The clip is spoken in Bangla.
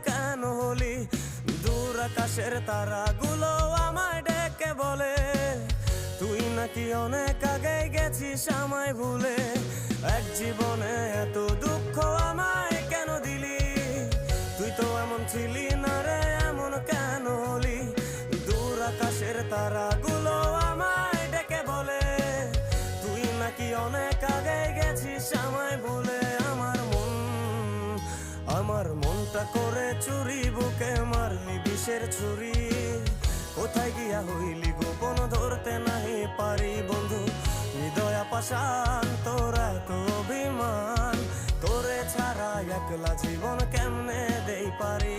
কেন হলি? দূর আকাশের তারাগুলো আমায় ডেকে বলে তুই নাকি অনেক আগে গেছিস আমায় ভুলে। এক জীবনে এত দুঃখ আমায় কেন দিলি? তুই তো এমন ছিলি না রে, এমন কেন হলি? দূর আকাশের তারাগুলো আমায় ডেকে বলে তুই নাকি অনেক আগে গেছিস আমায় ভুলে। আমার মনটা করে চুরি, বুকে মারলি বিষের ছুরি। কোথায় গিয়া হইলি গোপন ধরতে নাহি পারি বন্ধু। হৃদয় পাষাণ তোর এত অভিমান, তোরে ছাড়া একলা জীবন কেমনে দেই পারি?